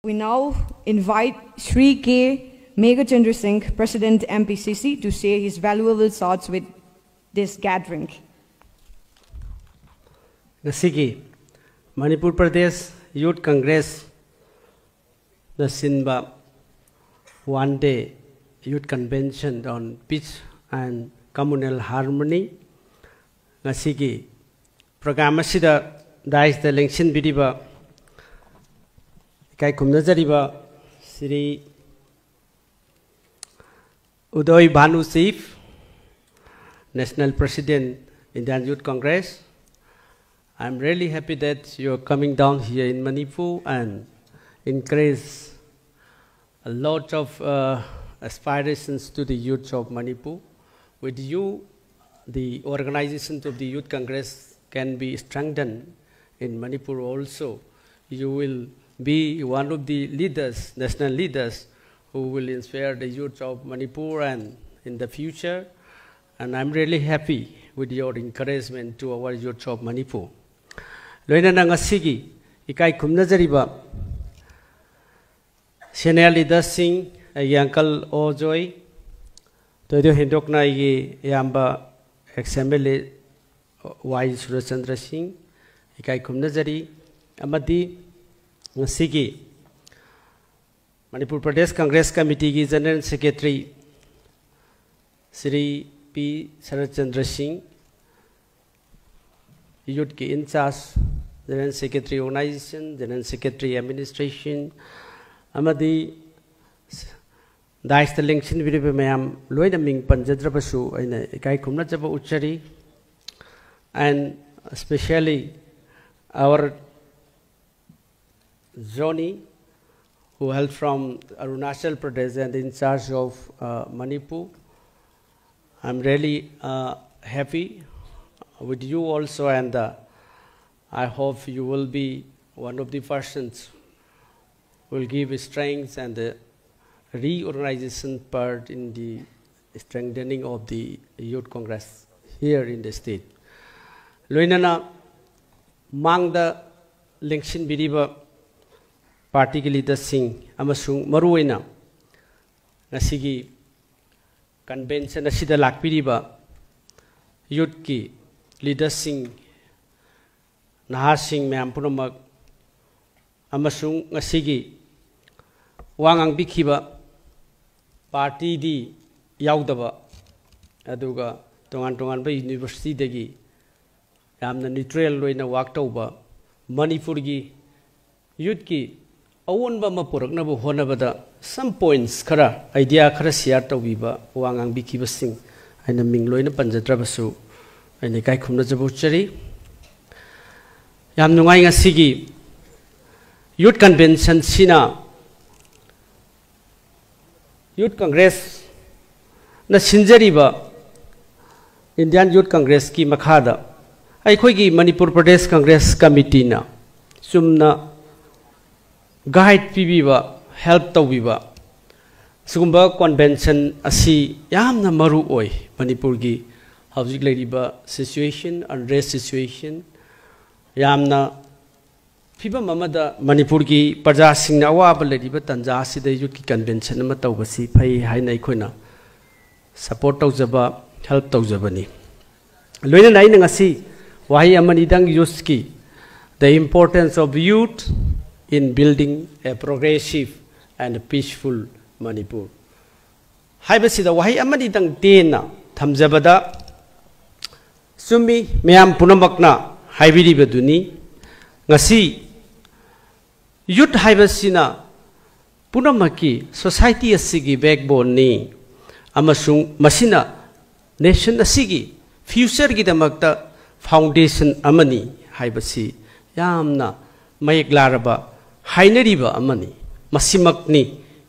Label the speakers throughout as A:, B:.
A: We now invite Shri K. Meghachandra Singh, President MPCC, to share his valuable thoughts with this gathering.
B: Nasigi, Manipur Pradesh Youth Congress, the Sinba one-day youth convention on peace and communal harmony. Nasigi, program asida dais the election bidiba kai kumnazariba Sri Uday Bhanu Sif, National President, Indian Youth Congress. I'm really happy that you're coming down here in Manipur and encourage a lot of aspirations to the youth of Manipur. With you, the organizations of the Youth Congress can be strengthened in Manipur also. You will be one of the leaders, national leaders, who will inspire the youth of Manipur and in the future. And I'm really happy with your encouragement to our youth of Manipur. Loina nangasigi ikai kumnazariba senior leader Singh Uncle Ojoy Toyo Hindokna ye yamba XMLA Y Surachandra Singh ikai kumnazari amadi ngasigi Manipur Pradesh Congress Committee ki General Secretary Sri P. Sarachandra Singh, Youth ki in charge, General Secretary Organization, General Secretary Administration, amadi Dais the election video mayam loida ming panjadrabasu aina ikai kumna jaba uchari, and especially our Johnny, who hailed from Arunachal Pradesh and in charge of Manipur. I'm really happy with you also, and I hope you will be one of the persons who will give strength and the reorganization part in the strengthening of the Youth Congress here in the state. Loinana mang the election biriba party ki leader Singh amasung maruina nasigi convention asida lakpiriba youth ki leader Singh Nahar Singh mayam punamak amasung nasigi wangang bikhiba party di yaudaba aduga tongan tongan ba university dagi yamna neutral loina work tauba Manipur gi youth ki awon ba mapurak na bu hona bada some points khara idea khara share tawbiba wangang bikhiba Singh aina mingloina panjadrabasu aina kai khumna jabu chari yam nungai ngasigi youth convention sina Youth Congress na sinjariba Indian Youth Congress ki makhada aikhoi gi Manipur Pradesh Congress Committee na sumna guide pibiba help tawbiba sugumba convention asi yamna maru oi Manipur gi hawjik leiriba situation unrest situation yamna fiba mamada Manipur gi parja singna awaba leiriba tanja asida youth ki convention ma tawbasi phai haina ikhoina support tawjaba help tawjabani loina nai ngasi wahi amani dang youth ki the importance of youth in building a progressive and peaceful Manipur. Haibasida wahi amadi dang tena thamjabada sumi mayam punamakna haibiri baduni ngasi youth haibasina punamaki society asigi backbone ni amasung masina nation asigi future gi damakta foundation amani haibasi yamna mayek laraba hainariba amani masimakni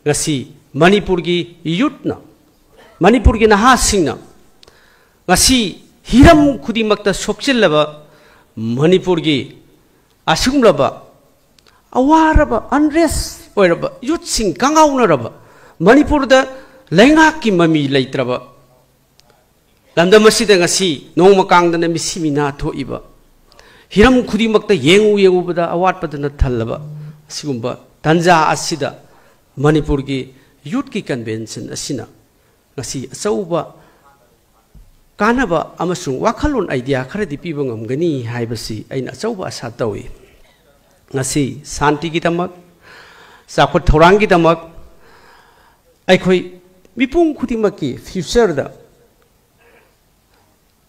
B: ngasi Manipur gi youth na Manipur gi nahasingna ngasi hiram khudimakta sokchilaba Manipur gi asumlaba awaraba unrest oiraba youth sing kangaunaraba Manipur da lenga ki mami leitraba lamda masida ngasi nongma kangdana misimina thoiba hiram khudi makta yengu bada awat padana thalaba sigumba tanza asida Manipur ki youth ki convention asina ngasi achauba kanaba amasung wakhalon idea kharadi piba ngamgani haibasi aina achauba asa tawi ngasi santi ki tamak sakhot thorang ki tamak aikhoi mipung khudimaki future da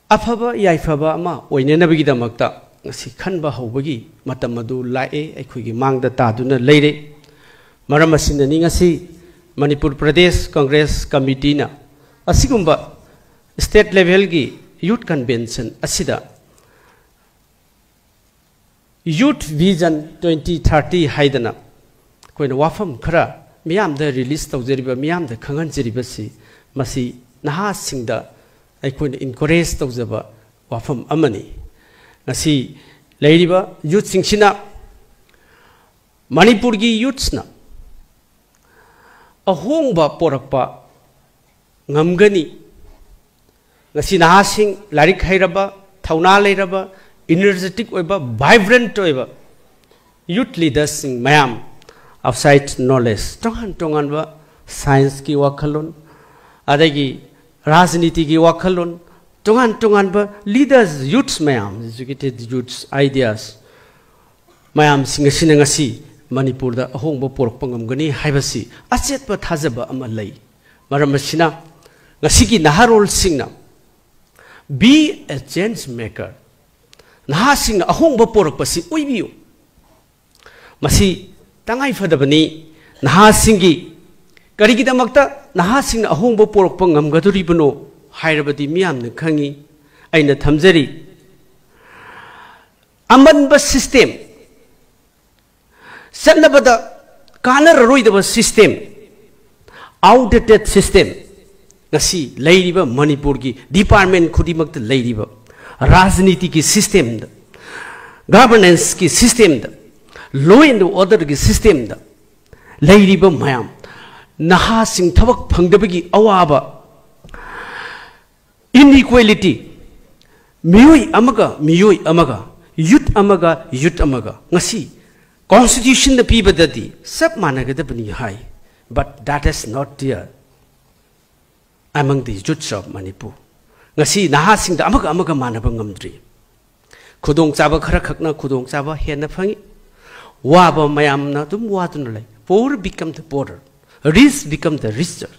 B: afaba yaifaba ama oinenabagi damakta ngasi khanba hobagi matam adu lae aikhoi gi mangda taduna leire maram asina ni ngasi Manipur Pradesh Congress Committee na asigumba state level gi youth convention asida youth vision 2030 haidana koina wafam khara miyam da release tawjeriba miyam da khangan jeriba si masi naha singda aikoina encourage tawjaba wafam amani ngasi leiriba youth singsina Manipur gi youths na ahongba porakpa ngamgani ngasi nahasing larik hairaba thauna leiraba energetic oiba vibrant oiba youth leaders sing mayam outside knowledge tongan ba science ki wakhalon adagi rajniti ki wakhalon tongan ba leaders youths mayam educated youths ideas mayam singasina ngasi Manipur da ahongba porakpa ngamgani haibasi achetpa thajaba ama lei maramasina ngasigi naharol singna be a change maker naha singna ahongba porakpa si oibiu masi tangai fadabani naha singi karigi damakta naha singna ahongba porakpa ngamgaduribano hairabadi miyamna khangi aina thamjari amanba system Sanabada kanar roidaba system outdated system ngasi leiriba Manipur ki department khudimakta leiriba rajniti ki system da governance ki system da law and order ki system da leiriba mayam naha sing thabak phangdabagi awaba inequality miyoi amaga youth amaga ngasi Constitution the people that the sub managadabani high, but that is not there among the youths of Manipur. Ngasi nahasing the amaga manabangamdri. Kudong Chaba Karakakna, Kudong Chaba, Henafangi, Waba Mayamna, Dum Watunle, poor become the poorer, rich become the richer.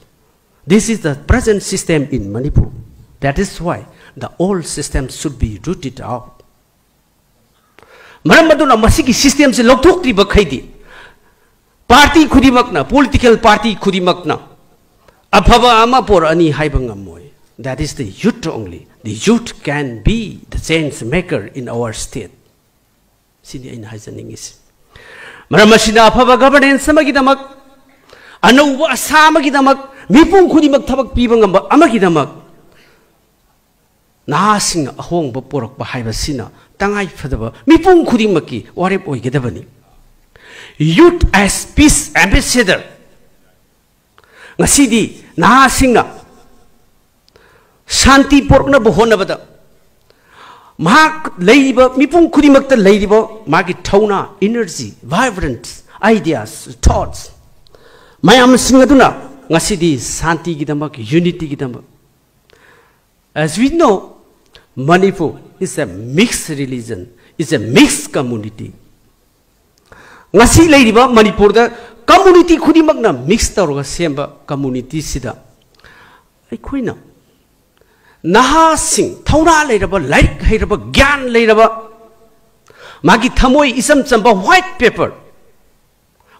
B: This is the present system in Manipur. That is why the old system should be rooted out. Maramaduna masiki system se lokthokri bakhaidi party khudimakna political party khudimakna afaba ama por ani haibangamoi that is the youth only the youth can be the change maker in our state sini aina hajaningis maramasina afaba governance amagidamak anouba asamagidamak mipung khudimak thabak pibangamba amagidamak nahasing ahongba porakba haibasina tangai fadaba mipung khudimaki warep oigedabani youth as peace ambassador ngasidi nahasingna shanti porkna bohonabada mahak leiba mipung khudimakta leiba magi thauna energy vibrant ideas thoughts mayam singaduna ngasidi shanti gidamak unity gidamak as we know Manipur is a mixed religion, is a mixed community. Ngasi leiriba Manipur da community khudimagna mixed tawraga semba community sida aikoina naha sing thaura leiraba like hairaba gyan leiraba magi thamoi isam chamba white paper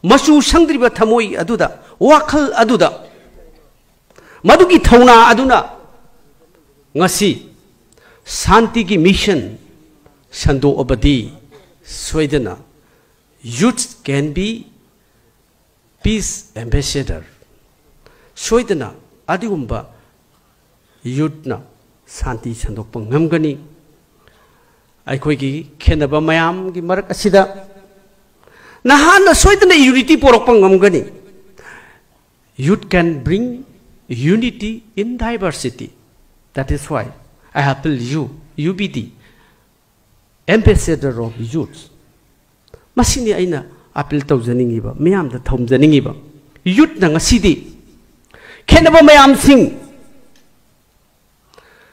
B: masu sangdriba thamoi aduda wakhal aduda madugi thauna aduna ngasi Santi ki mission Sando Abadi Swedena youth can be peace ambassador Swedena Adigumba youth na Santi Sandok Pangamgani Aikoigi Kenaba Mayam ki Marak Asida Nahana Swedena unity Porok Pangamgani youth can bring unity in diversity. That is why I appeal you be the ambassador of youth. Masini aina appeal tawjaningiba miyam da thomjaningiba youth na ngasidi khenaba mayam sing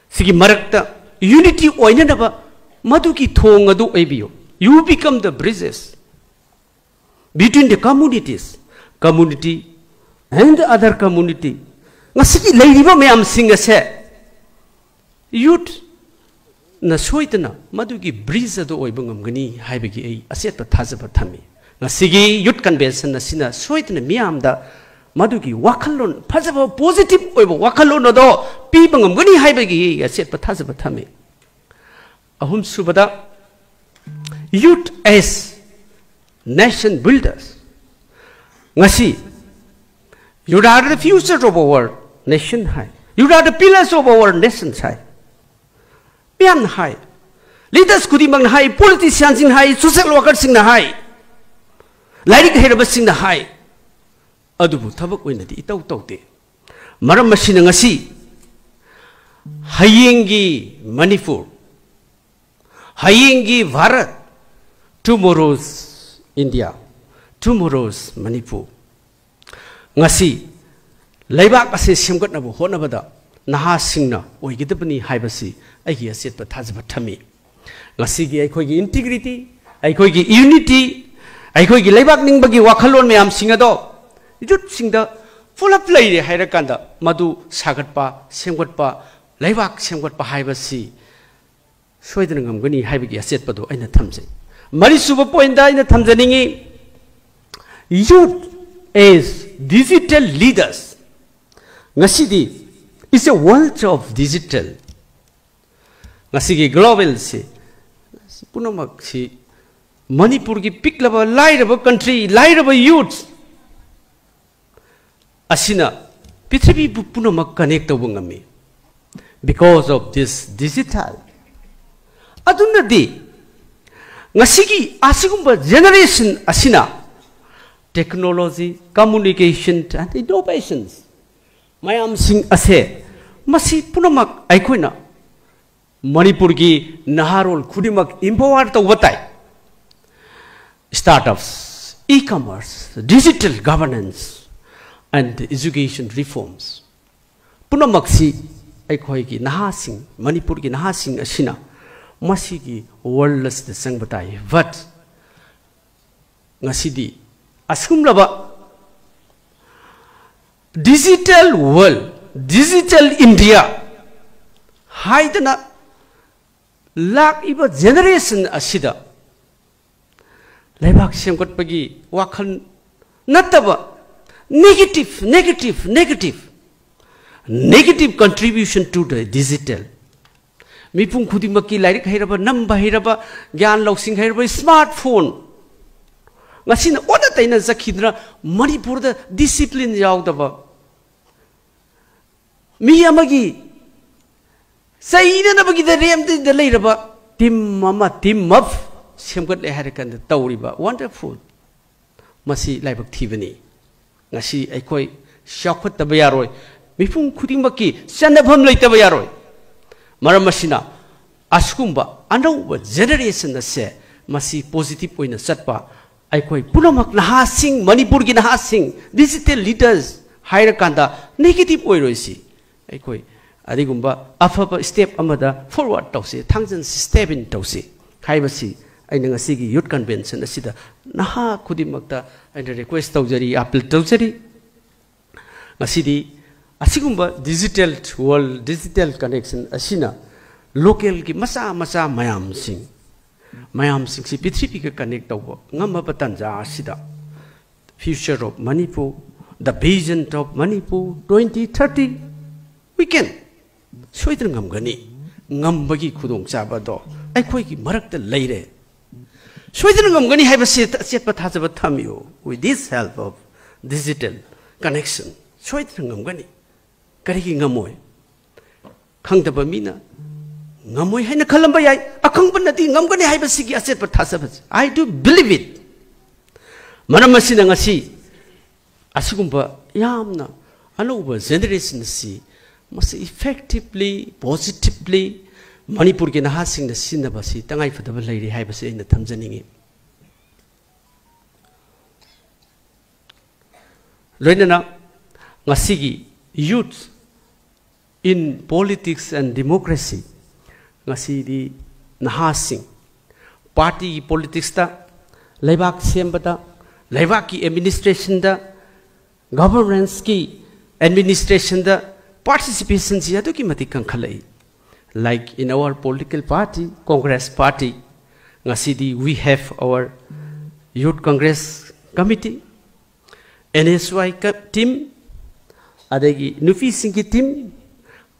B: sigi marakta unity oinanaba maduki thong adu oibiyo you become the bridges between the community and the other community ngasigi leiriba mayam sing ase youth na soitana madugi bridge adu oiba ngamgani haibagi ai asetpa thajaba thami ngasigi youth convention na sina soitana miyamda madugi wakalon phajaba positive oiba wakalon ado piba ngamgani haibagi asetpa thajaba thami ahum subada youth as nation builders ngasi you are the future of our nation high you are the pillars of our nation high Pian high. Leaders could even high, politicians in high, social workers in the high. Like Herabas in the high. Adubu Tabak win the Ito Tote. Maramashinangasi. Hayengi Manipur. Hayengi Bharat. Tomorrow's India. Tomorrow's Manipur. Ngasi. Laibak Asi Simgot Nabu Honabada. Naha Singna. Oigidabani Haibasi. Aiki aset pa thajaba thami ngasi gi aikoi gi integrity aikoi gi unity aikoi gi leibak ningbagi wakhalon mayam singa do youth singda full up lai re haira kanda madu sagatpa semgotpa leibak semgotpa haibasi soidana ngamgani haibagi aset pa do aina thamjai mari suba point da aina thamjaningi youth as digital leaders ngasi di is a world of digital ngasigi global si punamak si Manipur ki piklaba lairaba country lairaba youths asina pithribi punamak connect tawungami because of this digital adunadi ngasigi asigumba generation asina technology communication and innovations mayam sing ase masi punamak aikoina Manipur ki naharol khudimak empower tawbatai startups e-commerce digital governance and education reforms punamaksi aikhoi ki nahasing Manipur ki nahasing asina masi ki worldless the sangbatai but ngasidi asumlaba digital world digital India haidana Lak iba generation asida Laibak semgotpagi wakhan nataba negative contribution to the digital mipung khudimaki lairik hairaba namba hairaba gyan loksing hairaba smartphone ngasina ona taina zakhidra Manipur da discipline yaudaba mi amagi Sayina na bagi the rem the lairaba team mama team up semgot le harakan the tauriba wonderful masi laibak thibani ngasi aikoi shakhat tabayaroi mifung khudimaki sanabham leitabayaroi maramasina askumba anauba generation na se masi positive oina satpa aikoi punamak nahasing Manipur gi nahasing digital leaders hairakanda negative oiroisi aikoi adigumba afaba step amada forward tawse thangjan step in tawse haibasi aina ngasi gi youth convention asida naha khudimakta aina request tawjari appeal tawjari ngasidi asigumba digital world digital connection asina local ki masa mayam sing si pithribi ka connect tawba ngamaba tanja asida future of Manipur the vision of Manipur 2030 we can soidra ngamgani ngambagi khudong chabado aikoi ki marakta leire soidra ngamgani haiba setpa thajaba thamyo with this help of digital connection soidra ngamgani karigi ngamoi khangdaba mina ngamoi haina khalamba yai akhangba nati ngamgani haiba sigi asetpa thajaba I do believe it manamasina ngasi asigumba yamna anuba generation si must effectively, positively, Manipur ki nahasing na sinabasi, tangay fadaba layri haibasi ay natamjaningi. loinana ngasigi youth in politics and democracy ngasi di nahasing party politics ta leibak sembada leibak ki administration da governance ki administration da participation ji adu ki mati kankhalai like in our political party Congress party ngasi di we have our youth congress committee NSY team adagi nufi singi team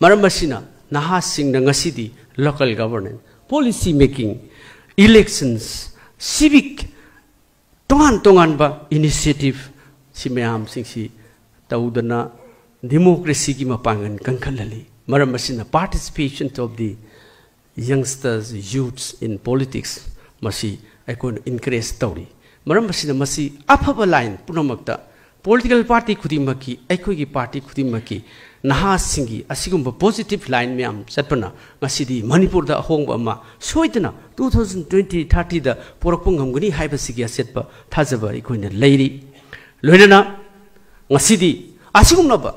B: maramasina nahasing na ngasi di local governance policy making elections civic tongan ba initiative si mayam sing si taudana democracy ki mapangan kankhalali maramasina participation of the youngsters youths in politics masi aikon increase tawri maramasina masi afaba line punamakta political party khudimaki aikoi gi party khudimaki naha singi asigumba positive line myam satpana ngasidi manipur da ahongba ma soidana 2020 30 da porakpung ngamgani haiba sigi asetpa thajaba ikoina leiri loinana ngasidi asigumna ba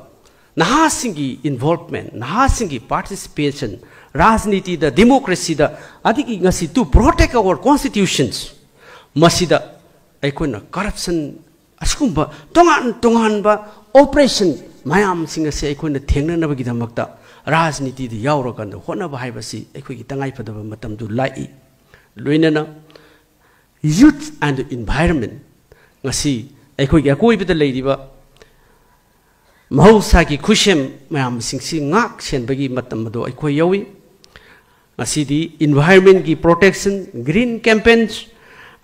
B: naha singi involvement naha singi participation rajniti da democracy da adiki ngasi to protect our constitutions masida aikona corruption askumba tongan ba operation mayam singa se aikona thengna nabagi damakta rajniti di yauro kan hona ba haibasi aikoi tangai padaba matam du lai loinana youth and environment ngasi aikoi akoi bida leiriba mahausa ki khushem mayam singsi ngak sen bagi matam do aikoi yawi ngasi di environment ki protection green campaigns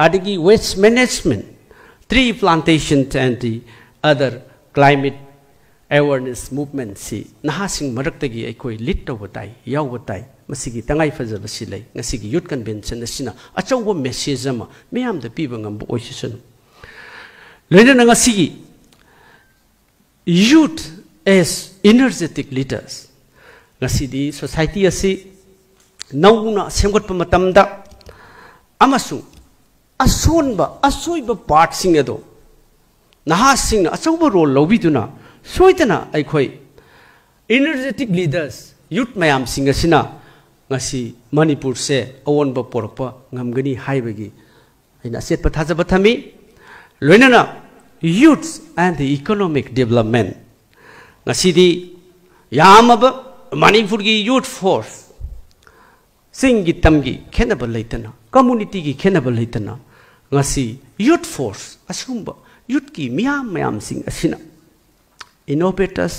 B: adigi waste management tree plantation and the other climate awareness movement si nahasing maraktagi aikoi lead tawbatai yawbatai masigi tangai fajabasi lei ngasigi youth convention asina achauba message ama meyam da piba ngambu oisisun loina ngasigi youth as energetic leaders ngasidi society asi nauna semgotpa matamda amasu asonba asoiba part sing edo nahasing achauba role lobiduna soitana aikoi energetic leaders youth mayam singa sina ngasi manipur se awonba porpa ngamgani haibagi ina setpa thajaba thami loinana youth and the economic development ngasi di yamaba manipur gi youth force singi tamgi khenaba leitana community gi khenaba leitana ngasi youth force asumba youth ki mayam sing asina innovators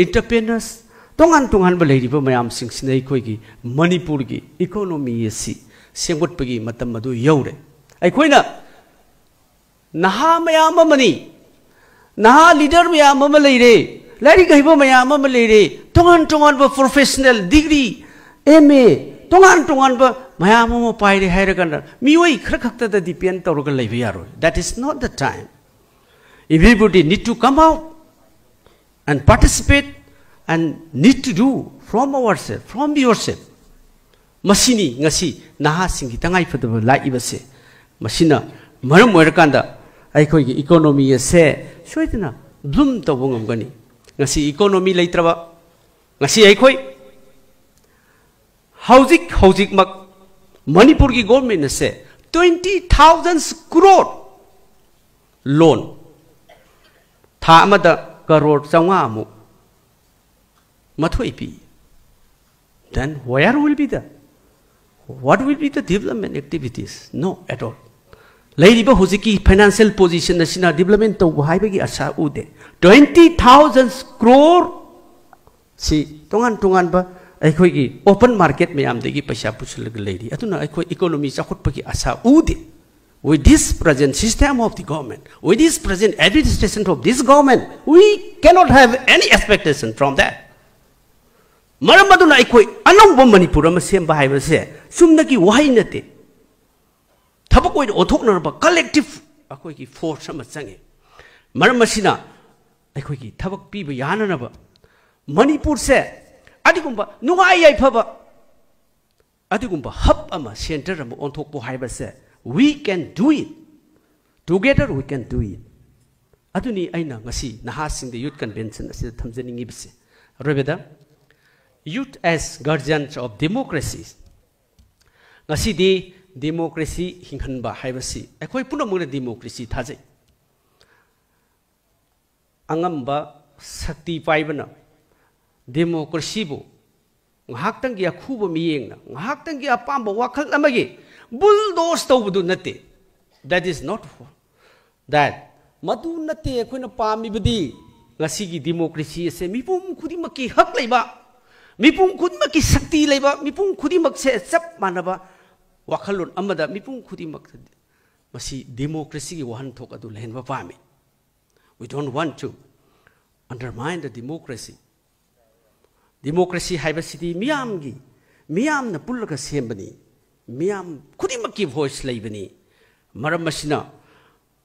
B: entrepreneurs tongan ba leiriba mayam sing sinai khoi gi manipur gi economy asi semgot pagi matam madu yaure ai khoina naha mayam amani naha leader mayam am leire lari gaiba mayam am leire tongan ba professional degree MA tongan ba mayam am paire hairagan mioi khra khakta da depend tawraga leiba yaro that is not the time everybody need to come out and participate and need to do from ourselves, from yourself. Masini ngasi naha singi tangai padaba lai ibase. Masina maram moirakanda aikoi gi economy se soitna bloom tawongam gani. Ngasi economy leitraba ngasi aikoi hauzik mak Manipur gi government se 20,000 crore loan tha amada crore changa amu mathoi pi then where will be the what will be the development activities no at all leiriba hojiki financial position asina development to haibagi asa ude 20,000 crore si tongan ba aikoi gi open market mayam degi paisa pusul leiri atuna aikoi economy chakot pagi asa ude with this present system of the government, with this present administration of this government, we cannot have any expectation from that. Maramaduna aikoi anong Manipur ama semba haiba se sumnagi wahai nate. Thabakoi othokna ba collective akoi ki force ama change. Maramasina aikoi ki thabak piba yana na ba Manipur se adigumba nungai yai phaba adigumba hub ama center ama onthokpo haiba se we can do it. Together we can do it. अदुनी अइना ngasi nahasing the youth convention asida thamjaningi bise robeda youth as guardians of democracy ngasi di democracy hinghanba haibasi ekhoi punamuna democracy thajai angamba sakti paibana democracy bu ngahaktan gi akhuba miyengna ngahaktan gi apamba wakhal amagi bulldoze tawbudu nate that is not that madu nate ekhona pami budi ngasi gi democracy se mipum khudi makki hak leiba mipum khudi makki sakti leiba mipum khudi mak se chap manaba wakhalun amada mipum khudi mak masi democracy gi wahan thok adu lehenba pami we don't want to undermine the democracy democracy haibasidi miyamgi miyamna pullaga sembani miyam khudi makki voice leibani maram masina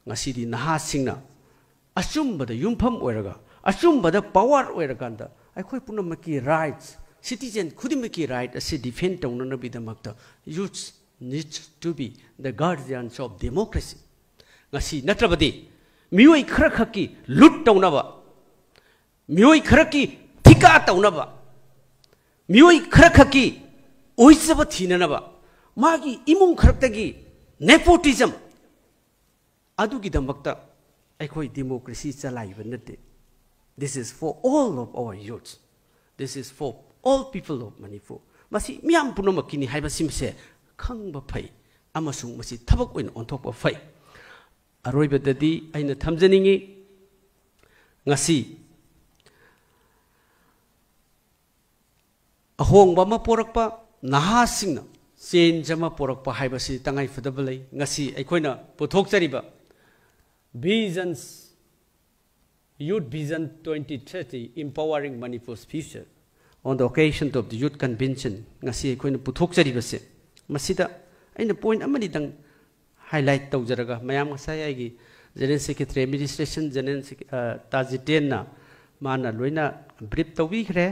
B: ngasidi naha singna achumbada yumpham oiraga achumbada power oiraganda aikhoi punamaki rights citizen khudimaki right ase defend tawnana bidamakta youth needs to be the guardians of democracy ngasi natrabadi miyoi khara khaki lut tawnaba miyoi khara ki thika tawnaba miyoi khara khaki oisaba thinanaba magi imung kharaktagi nepotism adugi damakta aikhoi democracy chalaiba nate this is for all of our youths this is for all people of Manipur masi miyam punamakini haiba simse khangba phai amasung masi thabak oin onthokba phai aroibadadi aina thamjaningi ngasi ahongba ma porakpa nahasingna change ama porakpa haibasi tangai fadabalai ngasi aikoina puthokchariba visions youth vision 2030 empowering Manipur's future on the occasion of the youth convention ngasi aikoina puthokchariba se masida aina point amani dang highlight tawjaraga mayam ngasai aigi general secretary administration general tajiten na mana loina brief tawbi khre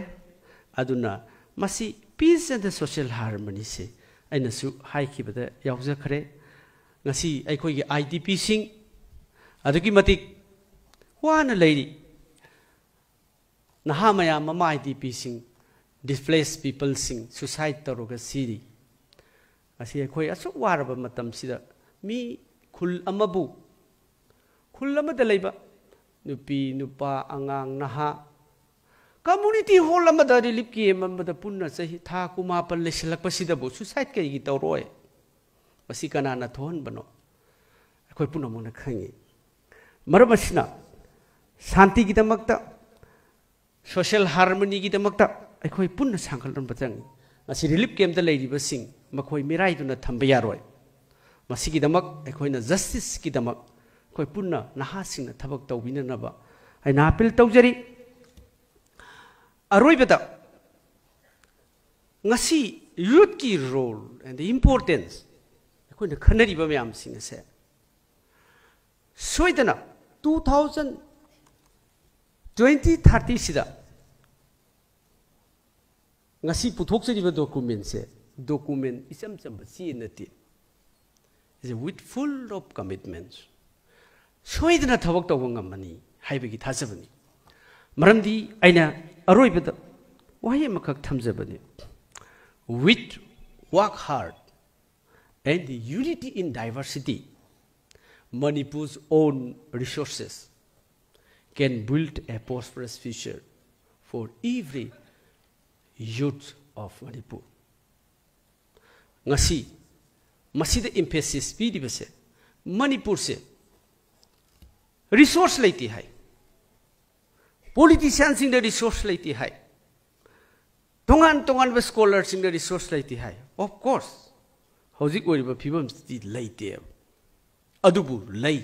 B: aduna masi peace and the social harmony se aina su haikibada yawja khre ngasi aikoi gi IDP sing adugi matik wana leiri naha maya mama IDP sing displaced people sing suicide taroga siri asi aikoi asu waraba matam sida mi khul amabu khul amada leiba nupi nupa angang naha community hall amada relief ki amada punna sahi tha kuma pal lesilak pasida bu suicide kai gi tawroi masi kana na thon bano akoi punna mona khangi maramasna shanti gi damakta social harmony gi damakta akoi punna sangkhalan batang asi relief camp da leiri basing makoi mirai duna thamba yaroi masi gi damak akoi na justice gi damak koi punna naha singna thabak tawbina naba ai na appeal tawjari aroibada ngasi youth ki role and the importance akoi na khanari ba mayam sing se soidana 2030 sida ngasi puthokchari ba document se document isam chamba si nati is with full of commitments soidana thabak tawba ngamani haibagi thasabani maramdi aina aroibada wahi makak thamjabani with work hard and the unity in diversity Manipur's own resources can build a prosperous future for every youth of Manipur ngasi masida emphasis pi dibase Manipur se resource leiti hai politicians in the resource leiti hai tongan ba scholars in the resource leiti hai of course hojik oriba phibam sti leite adubu lei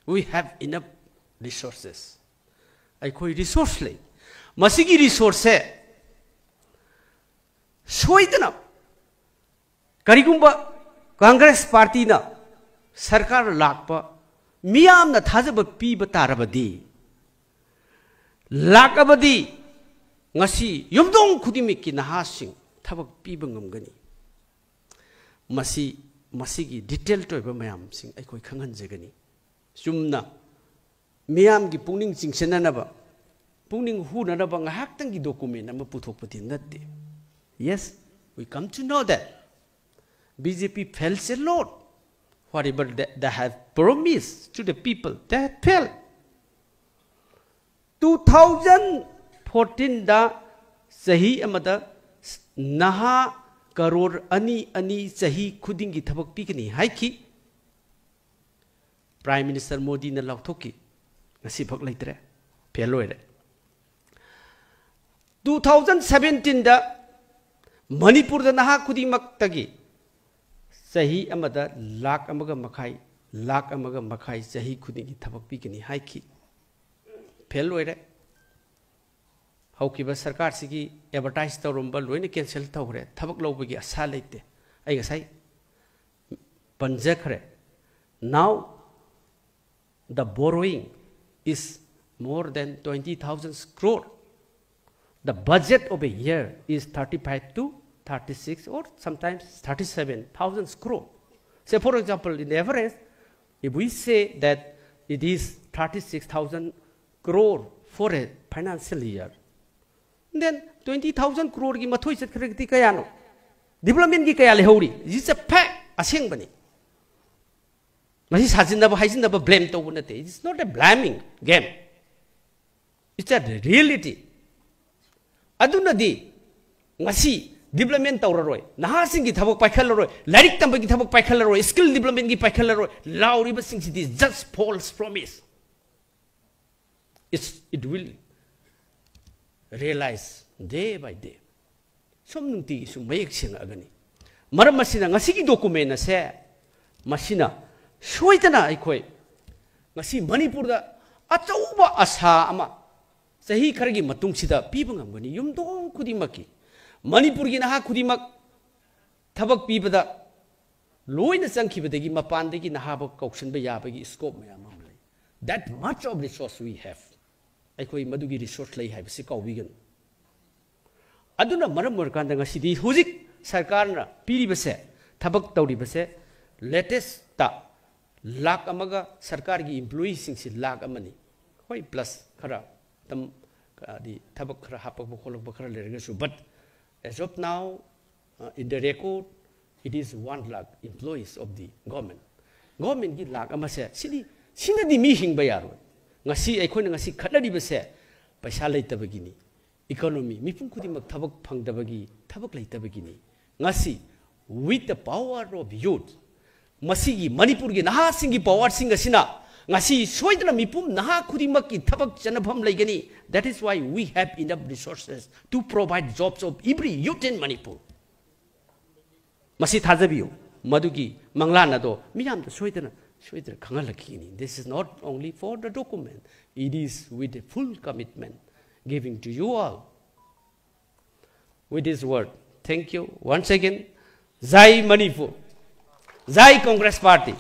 B: we have enough resources ai koi resource lei masigi resource se soidana karigumba congress party na sarkar lakpa miyam na thajaba piba tarabadi lakabadi ngasi yumdong khudimiki nahasing thabak piba ngamgani masigi detail toiba mayam sing aikoi khangan jagani chumna मियाम की पुनिंग चिंगसननब पुनिंग हुननब ngahaktan की document ama puthokpati natte. Yes, we come to know that BJP fails a lot. Whatever they have promised to the people, they have failed. 2014 da sahi amada naha karor ani sahi khuding ki thabak pikani haiki Prime Minister Modi na lauthoki ngasi phak leitre fail loire. 2017 da Manipur da naha khuding mak tagi sahi amada lakh amaga makhai sahi khuding ki thabak pikani haiki fail loire. Haukiba sarkar sigi advertise tawrumba loina cancel tawre thabak lobagi asa leite ai gasai panjakhre. Now the borrowing is more than 20,000 crore. The budget of a year is 35 to 36 or sometimes 37,000 crore. Say for example, in the average, if we say that it is 36,000 crore for a financial year, then 20,000 crore ki mathoi chat kharagti kaya no development ki kaya lehori. This is a fact. Aseng bani masi sajinda ba haijinda ba blame to bunate. It's not a blaming game, it's a reality. Aduna di ngasi development tawraroi naha sing ki thabak paikhalaroi larik tamba ki thabak paikhalaroi skill development ki paikhalaroi lauri ba sing is just false promise. It will realize day by day. Some nunti sum mayek sina agani. Maram masina ngasi ki document na se masina soitana aikoi ngasi Manipur da achauba asa ama sahi kharagi matung sida piba ngamgani yumdong khudimaki Manipur gi naha khudimak thabak pibada loina changkhibadagi mapandagi naha ba kauksanba yabagi scope mayam am lai. That much of resource we have. Aikoi madugi resource lay haibasi kaubigan. Aduna maram morkanda ngasidi hujik sarkarna piribase thabak tawribase latest ta lakh amaga sarkar gi employees sing si lakh amani hoi plus khara tam di thabak khara hapak bokholok khara lerga su. But as of now in the record it is 1 lakh employees of the government gi lakh amase sina di mi hingba yaro. Ngasi aikhoina ngasi khatlari paisa leitabagini economy mipum kudimak thabak phangdabagi thabak leitabagini ngasi with the power of youth masigi Manipur gi naha singi power singa sina ngasi soidana mipum naha kudimak ki thabak chanabham leigani. That is why we have enough resources to provide jobs of every youth in Manipur. Masi thajabiu madugi manglana do miyam da soidana this is not only for the document, it is with a full commitment giving to you all. With this word, thank you once again. Jai Manipur, Jai Congress Party.